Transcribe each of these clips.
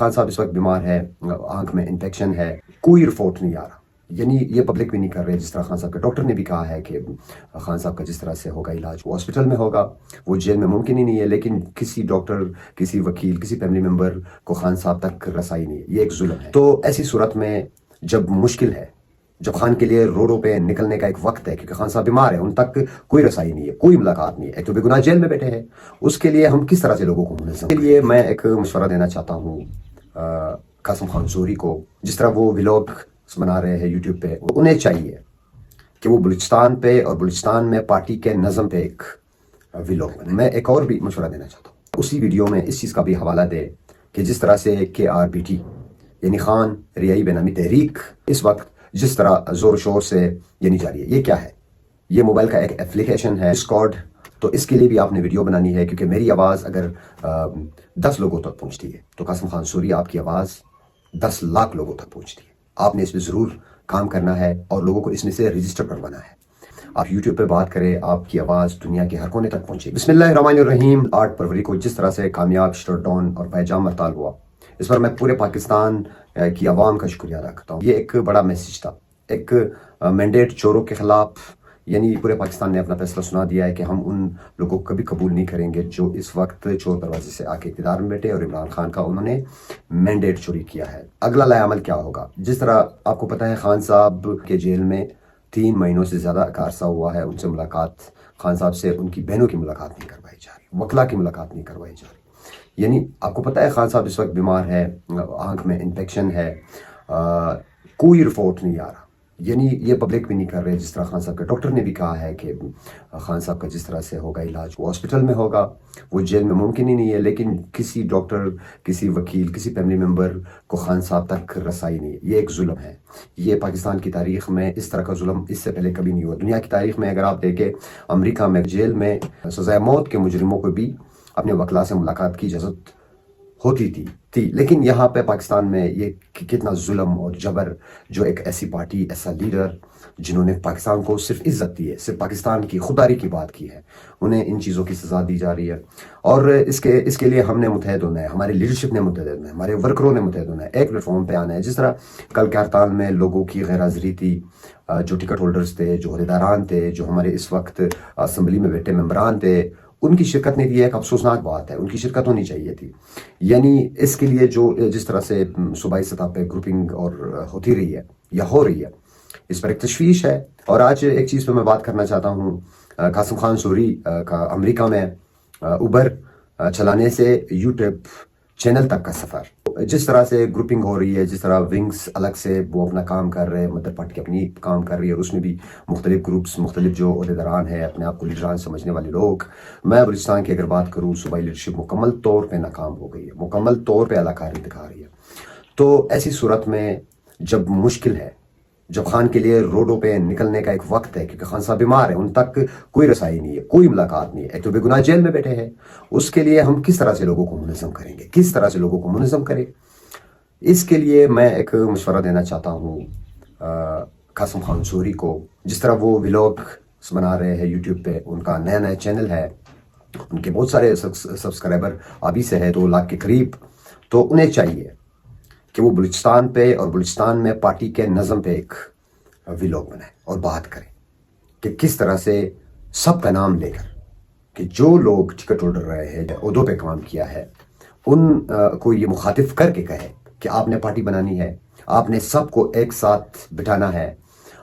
خان صاحب اس وقت بیمار ہے، آنکھ میں انفیکشن ہے، کوئی رپورٹ نہیں آ رہا. یعنی یہ پبلک بھی نہیں کر رہے. جس طرح خان صاحب کے ڈاکٹر نے بھی کہا ہے کہ خان صاحب کا جس طرح سے ہوگا علاج وہ ہاسپٹل میں ہوگا، وہ جیل میں ممکن ہی نہیں ہے. لیکن کسی ڈاکٹر، کسی وکیل، کسی فیملی ممبر کو خان صاحب تک رسائی نہیں ہے. یہ ایک ظلم ہے. تو ایسی صورت میں جب مشکل ہے، جب خان کے لیے روڈوں پہ نکلنے کا ایک وقت ہے، کیونکہ خان صاحب بیمار ہیں، ان تک کوئی رسائی نہیں ہے، کوئی ملاقات نہیں ہے، ایک تو بے گناہ جیل میں بیٹھے ہیں، اس کے لیے ہم کس طرح سے لوگوں کو منظم کے لیے میں ایک مشورہ دینا چاہتا ہوں قاسم خان زوری کو. جس طرح وہ ولاگ بنا رہے ہیں یوٹیوب پہ، انہیں چاہیے کہ وہ بلوچستان پہ اور بلوچستان میں پارٹی کے نظم پہ ایک ولاگ بنائے. میں ایک اور بھی مشورہ دینا چاہتا ہوں، اسی ویڈیو میں اس چیز کا بھی حوالہ دے کہ جس طرح سے KRPT یعنی خان ریائی بے نامی تحریک اس وقت جس طرح زور شور سے یعنی جاری ہے. یہ کیا ہے؟ یہ موبائل کا ایک اپلیکیشن ہے ڈسکارڈ. تو اس کے لیے بھی آپ نے ویڈیو بنانی ہے، کیونکہ میری آواز اگر 10 لوگوں تک پہنچتی ہے تو قاسم خان زوری آپ کی آواز 10 لاکھ لوگوں تک پہنچتی ہے. آپ نے اس میں ضرور کام کرنا ہے اور لوگوں کو اس میں سے رجسٹر کروانا ہے. آپ یوٹیوب پہ بات کریں، آپ کی آواز دنیا کے ہر کونے تک پہنچے. بسم اللہ الرحمن الرحیم. 8 فروری کو جس طرح سے کامیاب شٹ ڈاؤن اور پیجام ہڑتال ہوا، اس پر میں پورے پاکستان کی عوام کا شکریہ ادا کرتا ہوں. یہ ایک بڑا میسیج تھا، ایک مینڈیٹ چوروں کے خلاف. یعنی پورے پاکستان نے اپنا فیصلہ سنا دیا ہے کہ ہم ان لوگوں کو کبھی قبول نہیں کریں گے جو اس وقت چور دروازے سے آ کے اقتدار میں بیٹھے اور عمران خان کا انہوں نے مینڈیٹ چوری کیا ہے. اگلا لائے عمل کیا ہوگا؟ جس طرح آپ کو پتہ ہے خان صاحب کے جیل میں 3 مہینوں سے زیادہ کا عرصہ ہوا ہے. ان سے ملاقات، خان صاحب سے ان کی بہنوں کی ملاقات نہیں کروائی جا رہی، وکلا کی ملاقات نہیں کروائی جا رہی. یعنی آپ کو پتہ ہے خان صاحب اس وقت بیمار ہے، آنکھ میں انفیکشن ہے، کوئی رپورٹ نہیں آ رہا. یعنی یہ پبلک بھی نہیں کر رہے. جس طرح خان صاحب کے ڈاکٹر نے بھی کہا ہے کہ خان صاحب کا جس طرح سے ہوگا علاج وہ ہاسپٹل میں ہوگا، وہ جیل میں ممکن ہی نہیں ہے. لیکن کسی ڈاکٹر، کسی وکیل، کسی فیملی ممبر کو خان صاحب تک رسائی نہیں ہے. یہ ایک ظلم ہے. یہ پاکستان کی تاریخ میں اس طرح کا ظلم اس سے پہلے کبھی نہیں ہوا. دنیا کی تاریخ میں اگر آپ دیکھیں، امریکہ میں جیل میں سزائے موت کے مجرموں کو بھی اپنے وکلا سے ملاقات کی اجازت ہوتی تھی. لیکن یہاں پہ پاکستان میں یہ کتنا ظلم اور جبر، جو ایک ایسی پارٹی، ایسا لیڈر جنہوں نے پاکستان کو صرف عزت دی ہے، صرف پاکستان کی خودداری کی بات کی ہے، انہیں ان چیزوں کی سزا دی جا رہی ہے. اور اس کے لیے ہم نے متحد ہونا ہے، ہماری لیڈرشپ نے متحد ہونا ہے، ہمارے ورکروں نے متحد ہونا ہے، ایک پلیٹ فارم پہ آنا ہے. جس طرح کل کے ہڑتال میں لوگوں کی غیر حاضری تھی، جو ٹکٹ ہولڈرز تھے، جو عہدیداران تھے، جو ہمارے اس وقت اسمبلی میں بیٹھے ممبران تھے، ان کی شرکت نہیں تھی. ایک افسوسناک بات ہے، ان کی شرکت ہونی چاہیے تھی. یعنی اس کے لیے جس طرح سے صوبائی سطح پہ گروپنگ اور ہوتی رہی ہے یا ہو رہی ہے، اس پر ایک تشویش ہے. اور آج ایک چیز پہ میں بات کرنا چاہتا ہوں، قاسم خان زوری کا امریکہ میں اوبر چلانے سے یوٹیوب چینل تک کا سفر، جس طرح سے گروپنگ ہو رہی ہے، جس طرح ونگز الگ سے وہ اپنا کام کر رہے ہیں، مدر پارٹی اپنی کام کر رہی ہے، اور اس میں بھی مختلف گروپس، مختلف جو عہدیداران ہیں، اپنے آپ کو لیڈران سمجھنے والے لوگ. میں بلوچستان کی اگر بات کروں، صوبائی لیڈرشپ مکمل طور پہ ناکام ہو گئی ہے، مکمل طور پہ اداکاری دکھا رہی ہے. تو ایسی صورت میں جب مشکل ہے، جب خان کے لیے روڈوں پہ نکلنے کا ایک وقت ہے، کیونکہ خان صاحب بیمار ہیں، ان تک کوئی رسائی نہیں ہے، کوئی ملاقات نہیں ہے، ایک تو بے گناہ جیل میں بیٹھے ہیں، اس کے لیے ہم کس طرح سے لوگوں کو منظم کریں گے؟ کس طرح سے لوگوں کو منظم کریں؟ اس کے لیے میں ایک مشورہ دینا چاہتا ہوں قاسم خان زوری کو. جس طرح وہ ولاگ بنا رہے ہیں یوٹیوب پہ، ان کا نیا چینل ہے، ان کے بہت سارے سبسکرائبر ابھی سے ہے 2 لاکھ کے قریب. تو انہیں چاہیے کہ وہ بلوچستان پہ اور بلوچستان میں پارٹی کے نظم پہ ایک ولاگ بنائیں اور بات کریں کہ کس طرح سے سب کا نام لے کر کہ جو لوگ ٹکٹ ہولڈر رہے ہیں، عہدوں پہ کام کیا ہے، ان کو یہ مخاطب کر کے کہے کہ آپ نے پارٹی بنانی ہے، آپ نے سب کو ایک ساتھ بٹھانا ہے،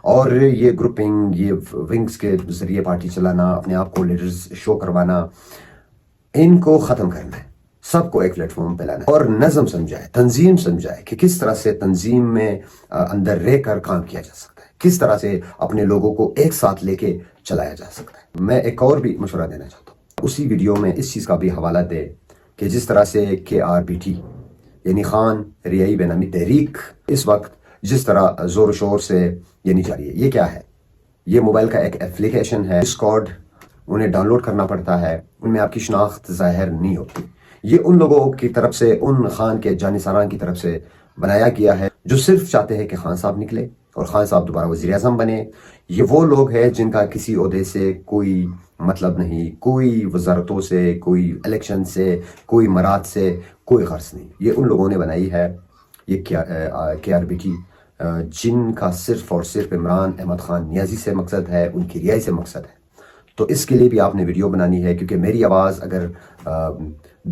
اور یہ گروپنگ، یہ ونگز کے ذریعے پارٹی چلانا، اپنے آپ کو لیڈرز شو کروانا، ان کو ختم کرنا ہے. سب کو ایک پلیٹ فارم پہ لانا ہے اور نظم سمجھائے، تنظیم سمجھائے کہ کس طرح سے تنظیم میں اندر رہ کر کام کیا جا سکتا ہے، کس طرح سے اپنے لوگوں کو ایک ساتھ لے کے چلایا جا سکتا ہے. میں ایک اور بھی مشورہ دینا چاہتا ہوں، اسی ویڈیو میں اس چیز کا بھی حوالہ دے کہ جس طرح سے KRPT یعنی خان ریائی بے نامی تحریک اس وقت جس طرح زور شور سے یعنی جاری ہے. یہ کیا ہے؟ یہ موبائل کا ایک اپلیکیشن ہے ڈسکارڈ. انہیں ڈاؤن لوڈ کرنا پڑتا ہے، ان میں آپ کی شناخت ظاہر نہیں ہوتی. یہ ان لوگوں کی طرف سے، ان خان کے جانثاران کی طرف سے بنایا گیا ہے جو صرف چاہتے ہیں کہ خان صاحب نکلے اور خان صاحب دوبارہ وزیر اعظم بنے. یہ وہ لوگ ہیں جن کا کسی عہدے سے کوئی مطلب نہیں, کوئی وزارتوں سے, کوئی الیکشن سے, کوئی مراد سے کوئی غرض نہیں. یہ ان لوگوں نے بنائی ہے یہ KRBT, جن کا صرف اور صرف عمران احمد خان نیازی سے مقصد ہے, ان کی رہائی سے مقصد ہے. تو اس کے لیے بھی آپ نے ویڈیو بنانی ہے, کیونکہ میری آواز اگر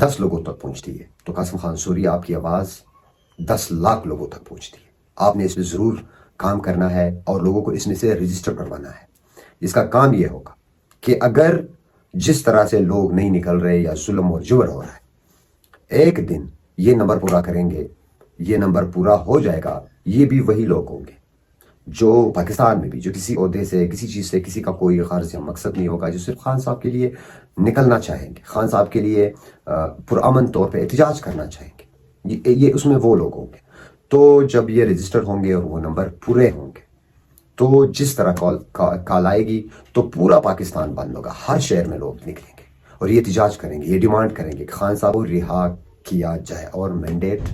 10 لوگوں تک پہنچتی ہے تو قاسم خان سوری آپ کی آواز 10 لاکھ لوگوں تک پہنچتی ہے. آپ نے اس پہ ضرور کام کرنا ہے اور لوگوں کو اس میں سے رجسٹر کروانا ہے. اس کا کام یہ ہوگا کہ اگر جس طرح سے لوگ نہیں نکل رہے یا ظلم اور جبر ہو رہا ہے, ایک دن یہ نمبر پورا کریں گے, یہ نمبر پورا ہو جائے گا. یہ بھی وہی لوگ ہوں گے جو پاکستان میں بھی جو کسی عہدے سے, کسی چیز سے, کسی کا کوئی غرض یا مقصد نہیں ہوگا, جو صرف خان صاحب کے لیے نکلنا چاہیں گے, خان صاحب کے لیے پرامن طور پہ احتجاج کرنا چاہیں گے. یہ اس میں وہ لوگ ہوں گے. تو جب یہ رجسٹر ہوں گے اور وہ نمبر پورے ہوں گے تو جس طرح کال آئے گی تو پورا پاکستان بند ہوگا, ہر شہر میں لوگ نکلیں گے اور یہ احتجاج کریں گے, یہ ڈیمانڈ کریں گے کہ خان صاحب کو رہا کیا جائے اور مینڈیٹ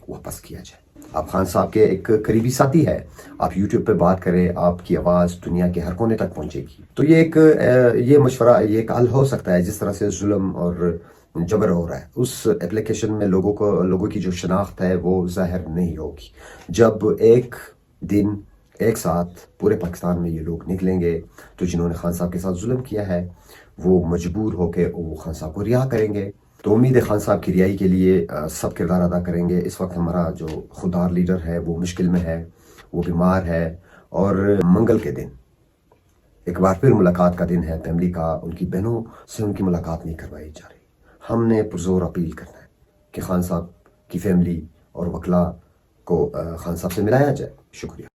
واپس کیا جائے. آپ خان صاحب کے ایک قریبی ساتھی ہے, آپ یوٹیوب پہ بات کریں, آپ کی آواز دنیا کے ہر کونے تک پہنچے گی. تو یہ مشورہ, یہ ایک حل ہو سکتا ہے. جس طرح سے ظلم اور جبر ہو رہا ہے, اس اپلیکیشن میں لوگوں کی جو شناخت ہے وہ ظاہر نہیں ہوگی. جب ایک دن ایک ساتھ پورے پاکستان میں یہ لوگ نکلیں گے تو جنہوں نے خان صاحب کے ساتھ ظلم کیا ہے وہ مجبور ہو کے وہ خان صاحب کو رہا کریں گے. تو امید ہے خان صاحب کی رہائی کے لیے سب کردار ادا کریں گے. اس وقت ہمارا جو خوددار لیڈر ہے وہ مشکل میں ہے, وہ بیمار ہے, اور منگل کے دن ایک بار پھر ملاقات کا دن ہے فیملی کا. ان کی بہنوں سے ان کی ملاقات نہیں کروائی جا رہی. ہم نے پرزور اپیل کرنا ہے کہ خان صاحب کی فیملی اور وکلا کو خان صاحب سے ملایا جائے. شکریہ.